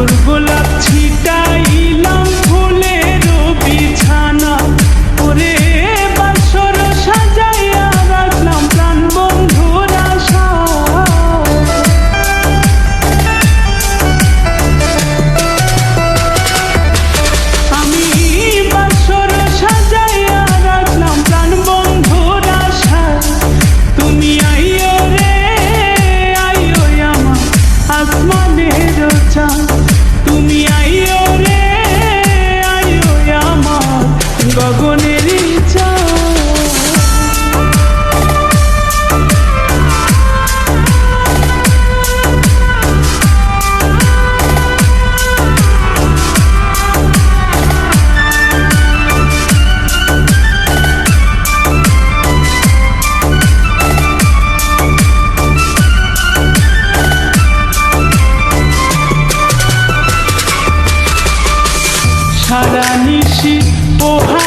আদর গোলাপ ছিটাইলাম ফুলের বিছানা ওরে বাসর সাজাইয়া রাখলাম প্রাণ বন্ধুর আশা। আমি বাসর সাজাইয়া রাখলাম প্রাণ বন্ধুর আশা। তুমি আইও রে আইও আমার আসমানের চাঁদ, তুমি আইও রে আইও আমার গগনের চাঁদ। সারা নিশি পোহা